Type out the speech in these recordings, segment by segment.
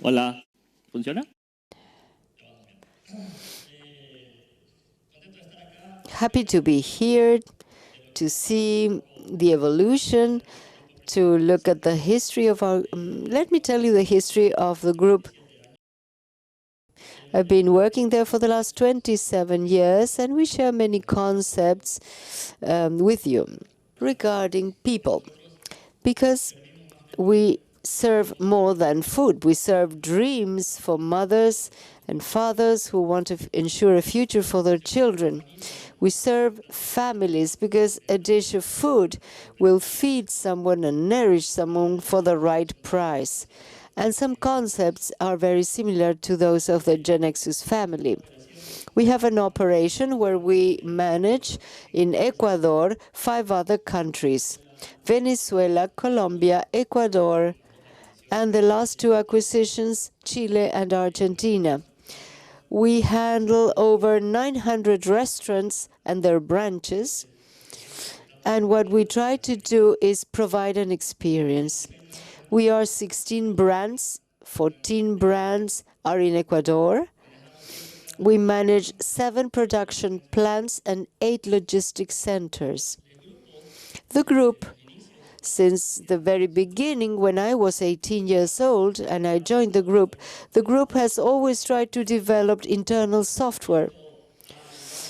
Hola, ¿funciona? Happy to be here, to see the evolution, to look at the history of our... let me tell you the history of the group. I've been working there for the last 27 years, and we share many concepts with you regarding people, because we serve more than food. We serve dreams for mothers and fathers who want to ensure a future for their children. We serve families because a dish of food will feed someone and nourish someone for the right price. And some concepts are very similar to those of the GeneXus family. We have an operation where we manage in Ecuador 5 other countries: Venezuela, Colombia, Ecuador, and the last 2 acquisitions, Chile and Argentina. We handle over 900 restaurants and their branches, and what we try to do is provide an experience. We are 16 brands, 14 brands are in Ecuador. We manage 7 production plants and 8 logistics centers. The group, since the very beginning, when I was 18 years old and I joined the group has always tried to develop internal software.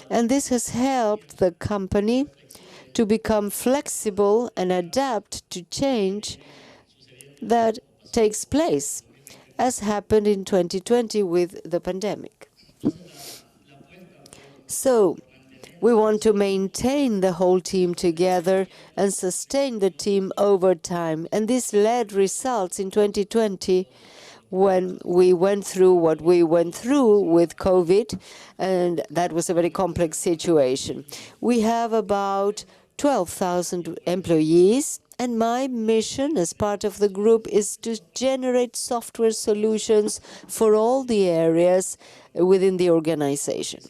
And this has helped the company to become flexible and adapt to change that takes place, as happened in 2020 with the pandemic. So we want to maintain the whole team together and sustain the team over time. And this led results in 2020 when we went through what we went through with COVID, and that was a very complex situation. We have about 12,000 employees, and my mission as part of the group is to generate software solutions for all the areas within the organization.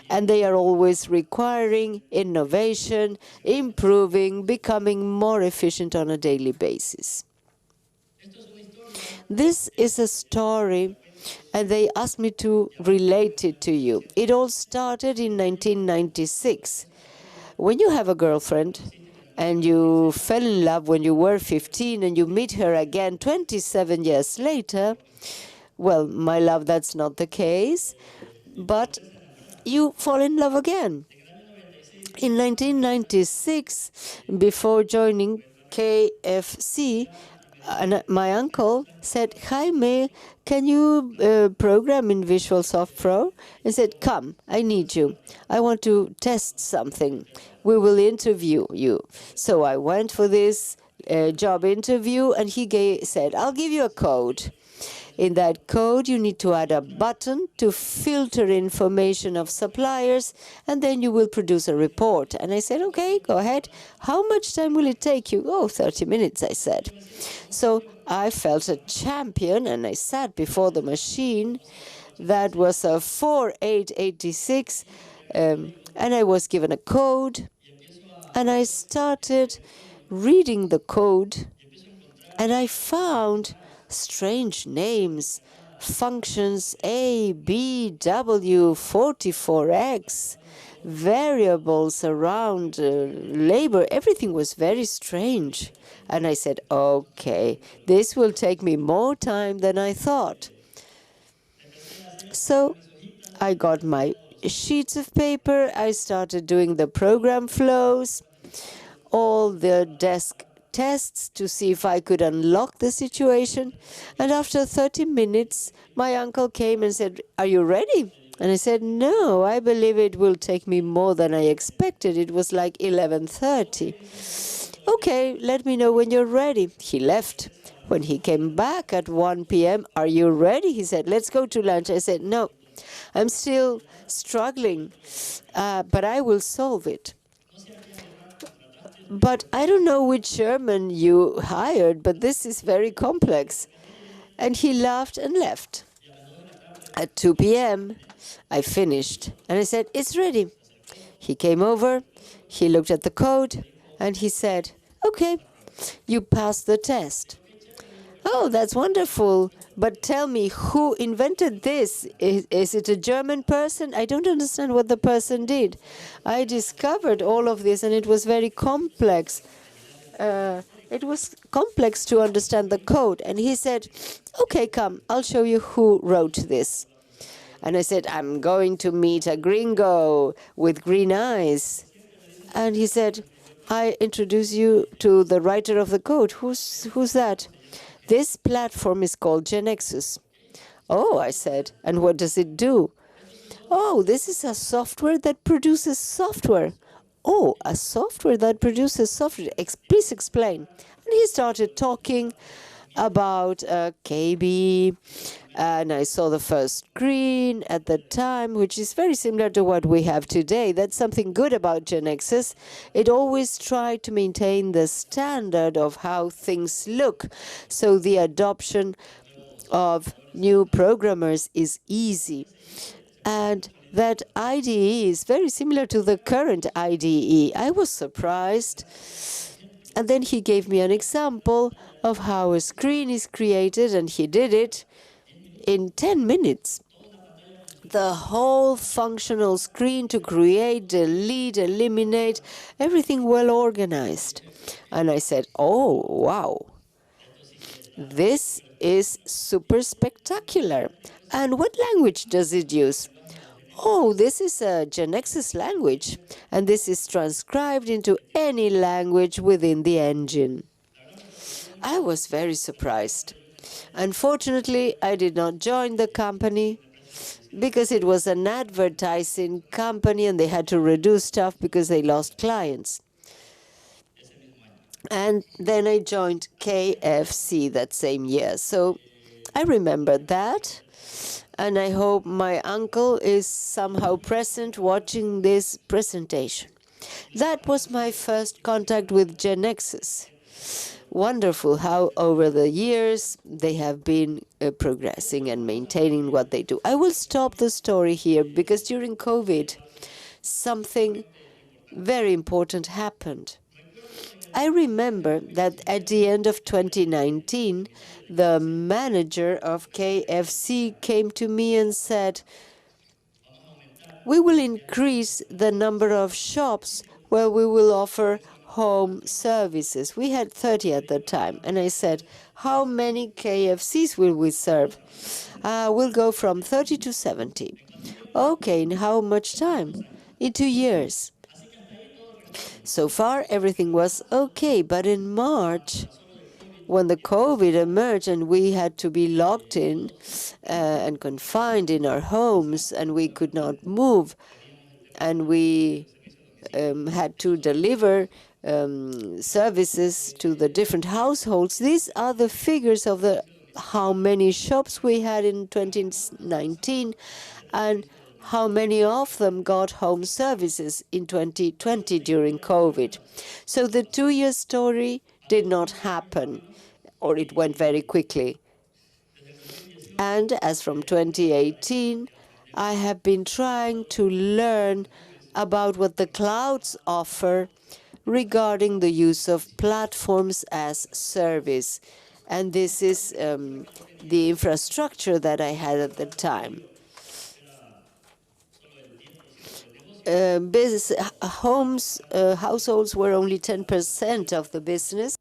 And they are always requiring innovation, improving, becoming more efficient on a daily basis. This is a story, and they asked me to relate it to you. It all started in 1996. When you have a girlfriend and you fell in love when you were 15 and you meet her again 27 years later, well, my love, that's not the case, but you fall in love again. In 1996, before joining KFC, my uncle said, Jaime, can you program in Visualsoft Pro? I said, come, I need you. I want to test something. We will interview you. So I went for this job interview, and he said, I'll give you a code. In that code, you need to add a button to filter information of suppliers, and then you will produce a report. And I said, okay, go ahead. How much time will it take you? Oh, 30 minutes, I said. So I felt a champion, and I sat before the machine. That was a 4886, and I was given a code, and I started reading the code, and I found strange names, functions A, B, W, 44X, variables around labor. Everything was very strange. And I said, okay, this will take me more time than I thought. So I got my sheets of paper. I started doing the program flows, all the desk tests to see if I could unlock the situation. And after 30 minutes, my uncle came and said, are you ready? And I said, no, I believe it will take me more than I expected. It was like 11:30. Okay, let me know when you're ready. He left. When he came back at 1 p.m., are you ready? He said, let's go to lunch. I said, no, I'm still struggling, but I will solve it. But I don't know which German you hired, but this is very complex. And he laughed and left. At 2 p.m., I finished. And I said, it's ready. He came over, he looked at the code, and he said, okay, you passed the test. Oh, that's wonderful. But tell me, who invented this? Is it a German person? I don't understand what the person did. I discovered all of this, and it was very complex. It was complex to understand the code. And he said, okay, come, I'll show you who wrote this. And I said, I'm going to meet a gringo with green eyes. And he said, I introduce you to the writer of the code. Who's that? This platform is called GeneXus. Oh, I said, and what does it do? Oh, this is a software that produces software. Oh, a software that produces software. Please explain. And he started talking about KB, and I saw the first screen at the time, which is very similar to what we have today. That's something good about GeneXus. It always tried to maintain the standard of how things look, so the adoption of new programmers is easy. And that IDE is very similar to the current IDE. I was surprised. And then he gave me an example of how a screen is created, and he did it in 10 minutes. The whole functional screen to create, delete, eliminate, everything well organized. And I said, oh, wow. This is super spectacular. And what language does it use? Oh, this is a GeneXus language, and this is transcribed into any language within the engine. I was very surprised. Unfortunately, I did not join the company because it was an advertising company and they had to reduce staff because they lost clients. And then I joined KFC that same year. So I remember that. And I hope my uncle is somehow present watching this presentation. That was my first contact with GeneXus. Wonderful how over the years they have been progressing and maintaining what they do. I will stop the story here because during COVID, something very important happened. I remember that at the end of 2019, the manager of KFC came to me and said, we will increase the number of shops where we will offer home services. We had 30 at the time. And I said, how many KFCs will we serve? We'll go from 30 to 70. Okay, in how much time? In 2 years. So far, everything was okay, but in March, when the COVID emerged and we had to be locked in and confined in our homes and we could not move, and we had to deliver services to the different households, these are the figures of how many shops we had in 2019 and how many of them got home services in 2020 during COVID. So the 2-year story did not happen, or it went very quickly. And as from 2018, I have been trying to learn about what the clouds offer regarding the use of platforms as service. And this is the infrastructure that I had at the time. Households were only 10% of the business,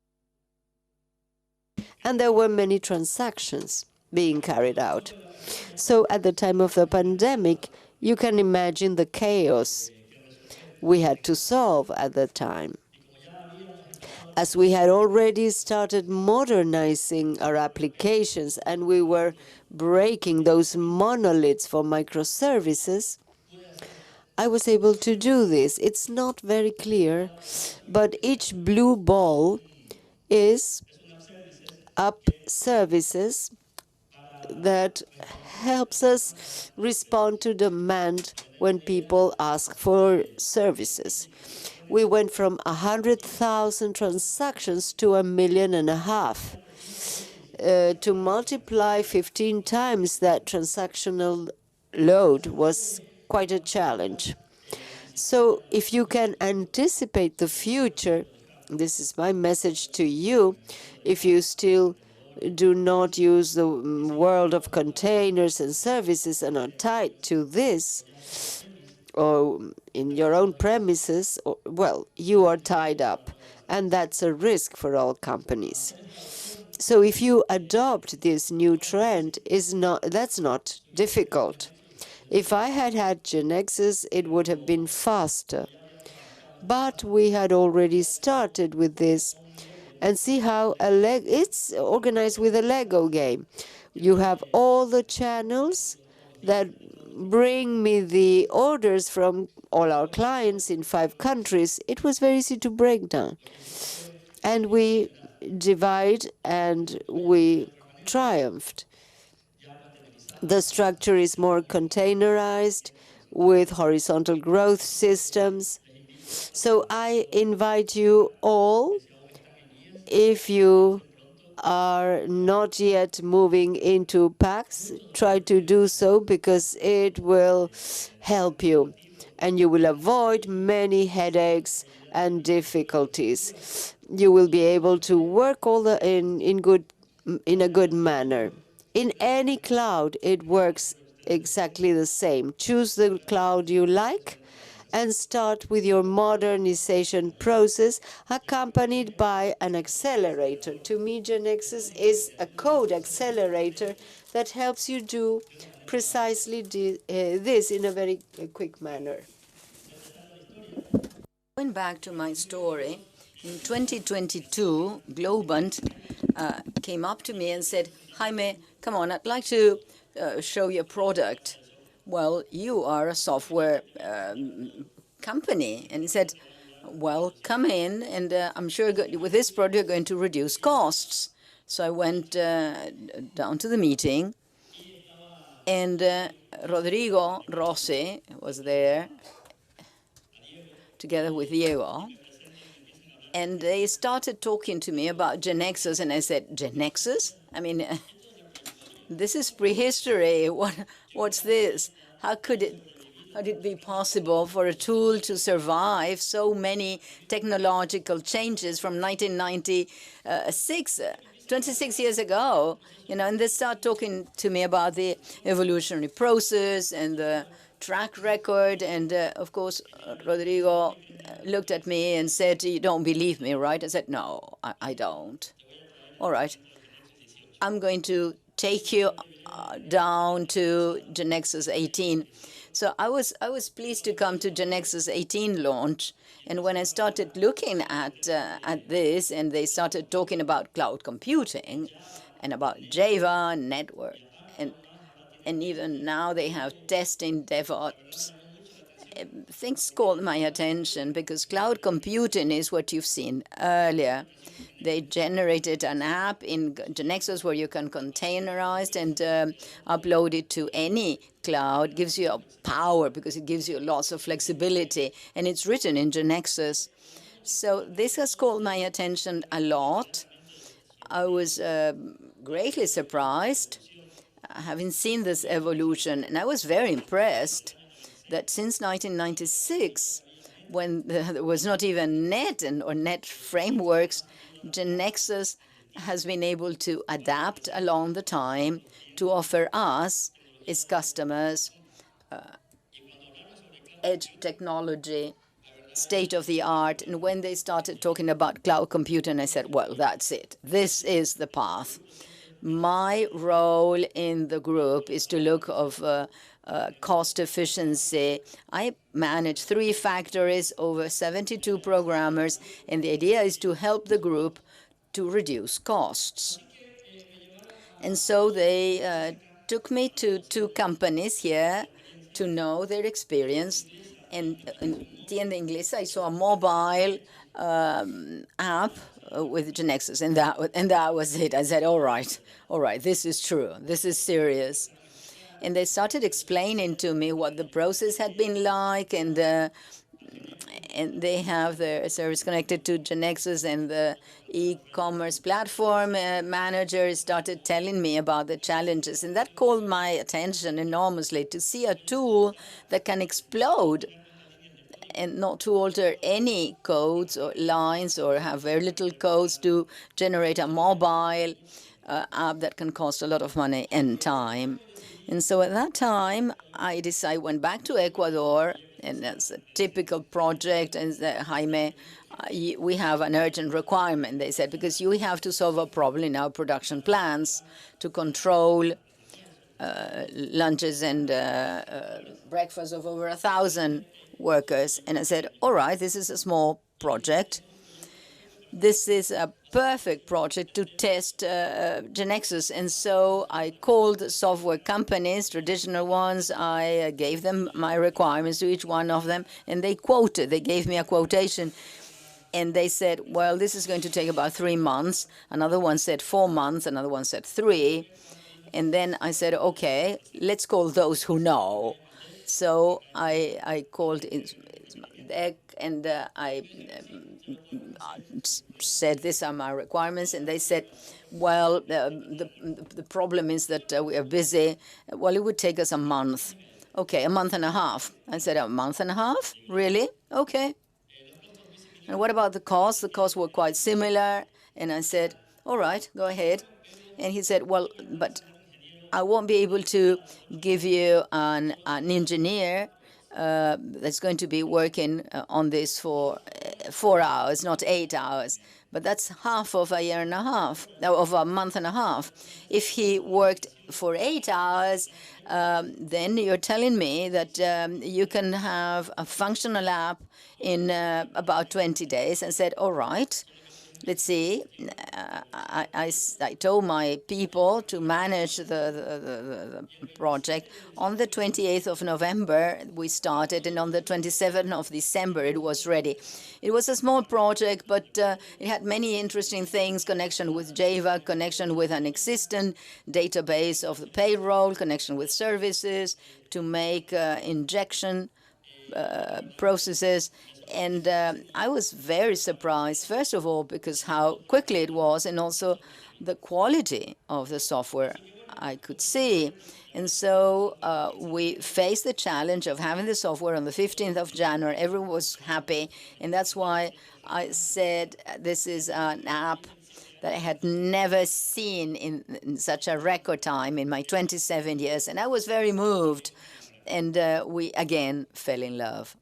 and there were many transactions being carried out. So at the time of the pandemic, you can imagine the chaos we had to solve at the time. As we had already started modernizing our applications and we were breaking those monoliths for microservices, I was able to do this. It's not very clear, but each blue ball is app services that helps us respond to demand when people ask for services. We went from 100,000 transactions to 1.5 million. To multiply 15 times that transactional load was quite a challenge. So if you can anticipate the future, this is my message to you, if you still do not use the world of containers and services and are tied to this, or in your own premises, well, you are tied up. And that's a risk for all companies. So if you adopt this new trend, that's not difficult. If I had had GeneXus, it would have been faster. But we had already started with this. And see how it's organized with a Lego game. You have all the channels that bring me the orders from all our clients in 5 countries. It was very easy to break down. And we divide and we triumphed. The structure is more containerized with horizontal growth systems. So I invite you all, if you are not yet moving into packs, try to do so, because it will help you and you will avoid many headaches and difficulties. You will be able to work all in a good manner. In any cloud, it works exactly the same. Choose the cloud you like and start with your modernization process, accompanied by an accelerator. To me, GeneXus is a code accelerator that helps you do precisely this in a very quick manner. Going back to my story, in 2022, Globant came up to me and said, Jaime, come on, I'd like to show you a product. Well, you are a software company. And he said, well, come in, and I'm sure with this product you're going to reduce costs. So I went down to the meeting, and Rodrigo Rossi was there, together with Diego. And they started talking to me about GeneXus, and I said, GeneXus? I mean, this is prehistory. What's this? How could it be possible for a tool to survive so many technological changes from 1996, 26 years ago? You know, and they start talking to me about the evolutionary process and the track record. And of course, Rodrigo looked at me and said, you don't believe me, right? I said, no, I don't. All right. I'm going to take you down to GeneXus 18. So I was pleased to come to GeneXus 18 launch. And when I started looking at this, and they started talking about cloud computing and about Java network, and even now they have testing DevOps, things caught my attention, because cloud computing is what you've seen earlier. They generated an app in GeneXus where you can containerize and upload it to any cloud. Gives you a power because it gives you lots of flexibility, and it's written in GeneXus. So this has caught my attention a lot. I was greatly surprised having seen this evolution, and I was very impressed that since 1996, when there was not even net or net frameworks, GeneXus has been able to adapt along the time to offer us, its customers, edge technology, state of the art. And when they started talking about cloud computing, I said, well, that's it. This is the path. My role in the group is to look of cost efficiency. I manage 3 factories, over 72 programmers, and the idea is to help the group to reduce costs. And so they took me to 2 companies here to know their experience. And in Tienda Inglesa, I saw a mobile app with GeneXus, and that was it. I said, all right, this is true. This is serious. And they started explaining to me what the process had been like, and they have their service connected to GeneXus, and the e-commerce platform manager started telling me about the challenges. And that called my attention enormously, to see a tool that can explode and not to alter any codes or lines or have very little codes to generate a mobile app that can cost a lot of money and time. And so at that time, I went back to Ecuador, and that's a typical project. And Jaime, we have an urgent requirement, they said, because you have to solve a problem in our production plants to control lunches and breakfast of over 1,000 workers. And I said, all right, this is a small project. This is a perfect project to test GeneXus. And so I called software companies, traditional ones. I gave them my requirements to each one of them, and they gave me a quotation. And they said, well, this is going to take about 3 months. Another one said 4 months. Another one said 3. And then I said, okay, let's call those who know. So I called and I said, these are my requirements. And they said, well, the problem is that we are busy. Well, it would take us a month. Okay, a month and a half. I said, a month and a half? Really? Okay. And what about the cost? The costs were quite similar. And I said, all right, go ahead. And he said, well, but I won't be able to give you an engineer that's going to be working on this for 4 hours, not 8 hours. But that's half of a year and a half, of a month and a half. If he worked for 8 hours, then you're telling me that you can have a functional app in about 20 days. And said, all right. Let's see. I told my people to manage the project. On the 28th of November, we started, and on the 27th of December, it was ready. It was a small project, but it had many interesting things: connection with Java, connection with an existing database of the payroll, connection with services to make injection processes. And I was very surprised, first of all, because how quickly it was, and also the quality of the software I could see. And so we faced the challenge of having the software on the 15th of January. Everyone was happy, and that's why I said this is an app that I had never seen in such a record time in my 27 years. And I was very moved, and we again fell in love.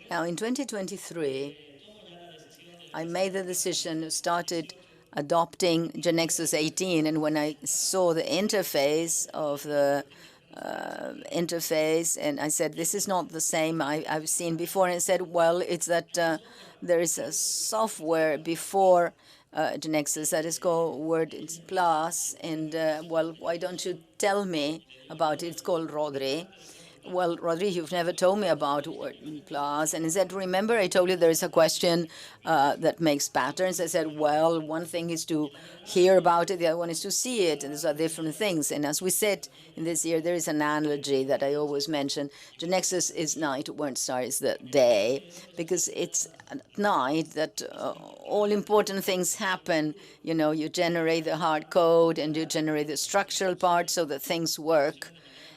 Now, in 2023, I made the decision, started adopting GeneXus 18, and when I saw the interface of the interface, and I said, this is not the same I've seen before, and I said, well, it's that there is a software before GeneXus that is called Word Plus, and well, why don't you tell me about it? It's called Rodri. Well, Rodri, you've never told me about Word Plus. And he said, remember, I told you there is a question that makes patterns. I said, well, one thing is to hear about it, the other one is to see it, and these are different things. And as we said in this year, there is an analogy that I always mention. GeneXus is night, Word Star is the day, because it's at night that all important things happen. You know, you generate the hard code, and you generate the structural part so that things work,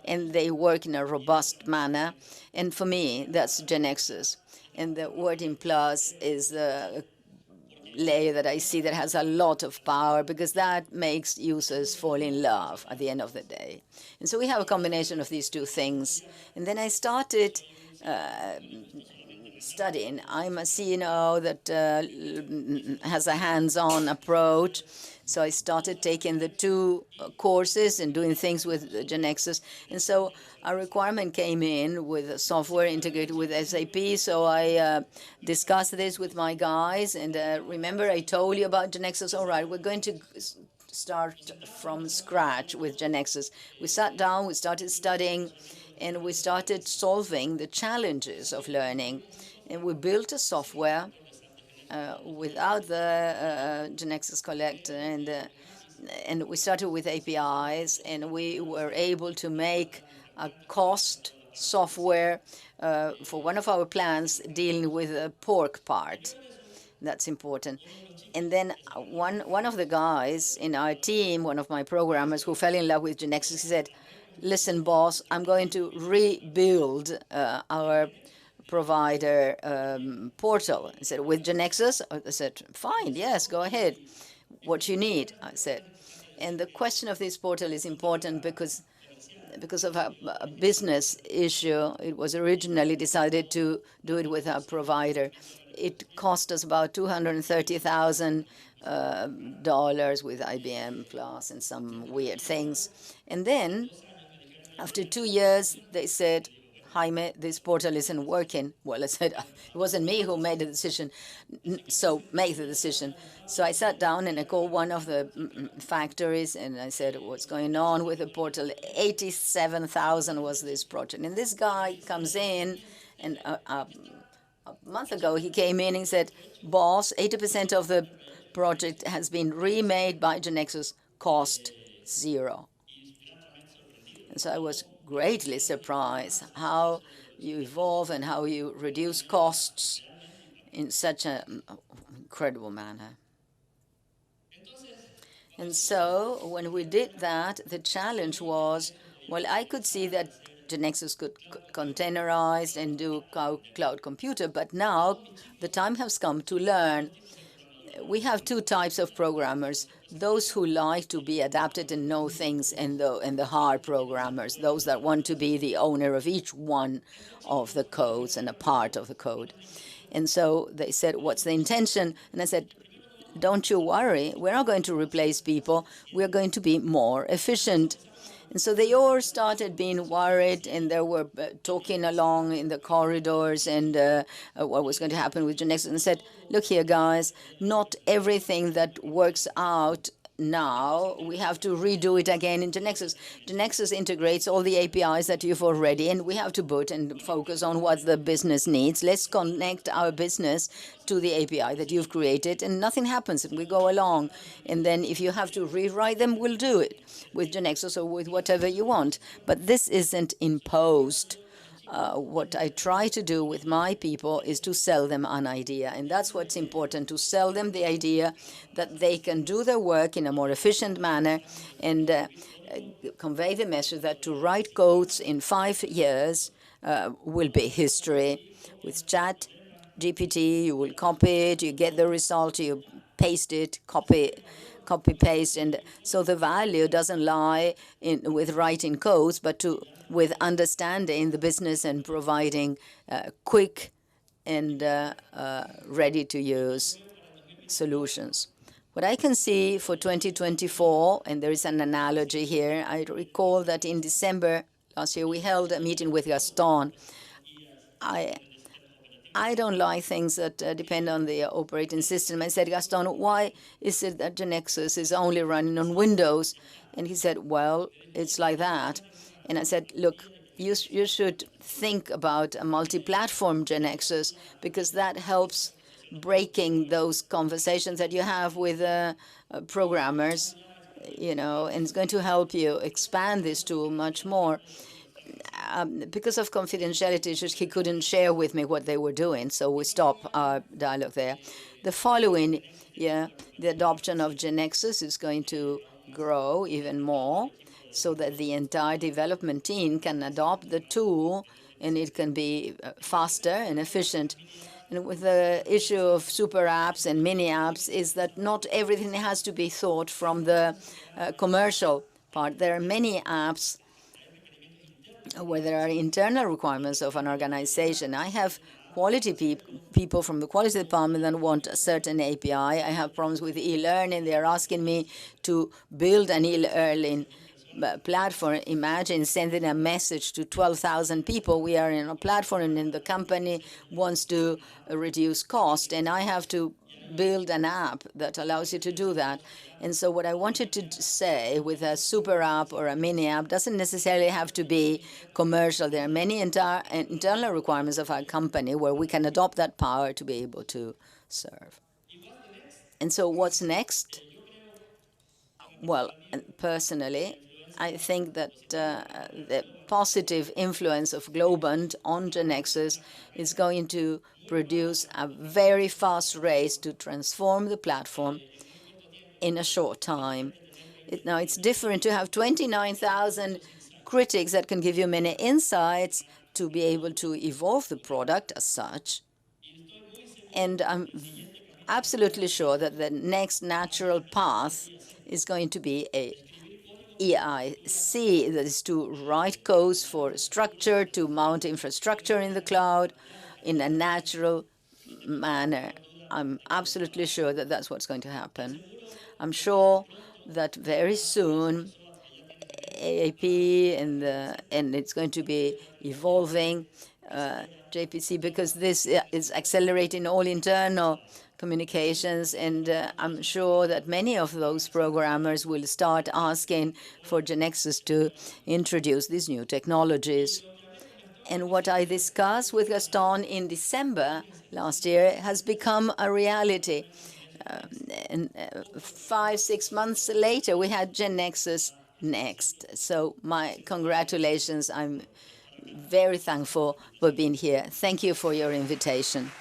and they work in a robust manner. And for me, that's GeneXus. And the Wording Plus is the layer that I see that has a lot of power, because that makes users fall in love at the end of the day. And so we have a combination of these two things. And then I started studying. I'm a CNO that has a hands-on approach. So I started taking the 2 courses and doing things with GeneXus. And so a requirement came in with software integrated with SAP. So I discussed this with my guys. And remember, I told you about GeneXus. All right, we're going to start from scratch with GeneXus. We sat down, we started studying, and we started solving the challenges of learning. And we built a software without the GeneXus collector, and we started with APIs, and we were able to make a cost software for one of our plants dealing with the pork part. That's important. And then one of the guys in our team, one of my programmers who fell in love with GeneXus, he said, listen, boss, I'm going to rebuild our provider portal. I said, with GeneXus? I said, fine, yes, go ahead. What you need, I said. And the question of this portal is important because of a business issue. It was originally decided to do it with a provider. It cost us about $230,000 with IBM Plus and some weird things. And then after 2 years, they said, Jaime, this portal isn't working. Well, I said, it wasn't me who made the decision, so make the decision. So I sat down and I called one of the factories and I said, what's going on with the portal? 87,000 was this project. And this guy comes in, and a month ago he came in and said, boss, 80% of the project has been remade by GeneXus, cost zero. And so I was greatly surprised how you evolve and how you reduce costs in such an incredible manner. And so when we did that, the challenge was, well, I could see that GeneXus could containerize and do cloud computer, but now the time has come to learn. We have two types of programmers: those who like to be adapted and know things, and the hard programmers, those that want to be the owner of each one of the codes and a part of the code. And so they said, what's the intention? And I said, don't you worry, we're not going to replace people. We're going to be more efficient. And so they all started being worried, and they were talking along in the corridors and what was going to happen with GeneXus. And said, look here, guys, not everything that works out now, we have to redo it again in GeneXus. GeneXus integrates all the APIs that you've already, and we have to put and focus on what the business needs. Let's connect our business to the API that you've created, and nothing happens, and we go along. And then if you have to rewrite them, we'll do it with GeneXus or with whatever you want. But this isn't imposed. What I try to do with my people is to sell them an idea. And that's what's important, to sell them the idea that they can do their work in a more efficient manner and convey the message that to write codes in 5 years will be history. With Chat GPT, you will copy it, you get the result, you paste it, copy, paste. And so the value doesn't lie with writing codes, but with understanding the business and providing quick and ready-to-use solutions. What I can see for 2024, and there is an analogy here, I recall that in December last year we held a meeting with Gaston. I don't like things that depend on the operating system. I said, Gaston, why is it that GeneXus is only running on Windows? And he said, well, it's like that. And I said, look, you should think about a multi-platform GeneXus, because that helps breaking those conversations that you have with programmers, and it's going to help you expand this tool much more. Because of confidentiality issues, he couldn't share with me what they were doing, so we stopped our dialogue there. The following year, the adoption of GeneXus is going to grow even more, so that the entire development team can adopt the tool and it can be faster and efficient. And with the issue of super apps and mini apps is that not everything has to be thought from the commercial part. There are many apps where there are internal requirements of an organization. I have quality people from the quality department that want a certain API. I have problems with e-learning. They're asking me to build an e-learning platform. Imagine sending a message to 12,000 people. We are in a platform and the company wants to reduce cost, and I have to build an app that allows you to do that. And so what I wanted to say with a super app or a mini app doesn't necessarily have to be commercial. There are many internal requirements of our company where we can adopt that power to be able to serve. And so what's next? Well, personally, I think that the positive influence of Globant on GeneXus is going to produce a very fast race to transform the platform in a short time. Now, it's different to have 29,000 critics that can give you many insights to be able to evolve the product as such. And I'm absolutely sure that the next natural path is going to be a EIC, that is to write codes for structure, to mount infrastructure in the cloud in a natural manner. I'm absolutely sure that that's what's going to happen. I'm sure that very soon AAP and it's going to be evolving JPC, because this is accelerating all internal communications, and I'm sure that many of those programmers will start asking for GeneXus to introduce these new technologies. And what I discussed with Gaston in December last year has become a reality. And 5-6 months later, we had GeneXus Next. So my congratulations. I'm very thankful for being here. Thank you for your invitation.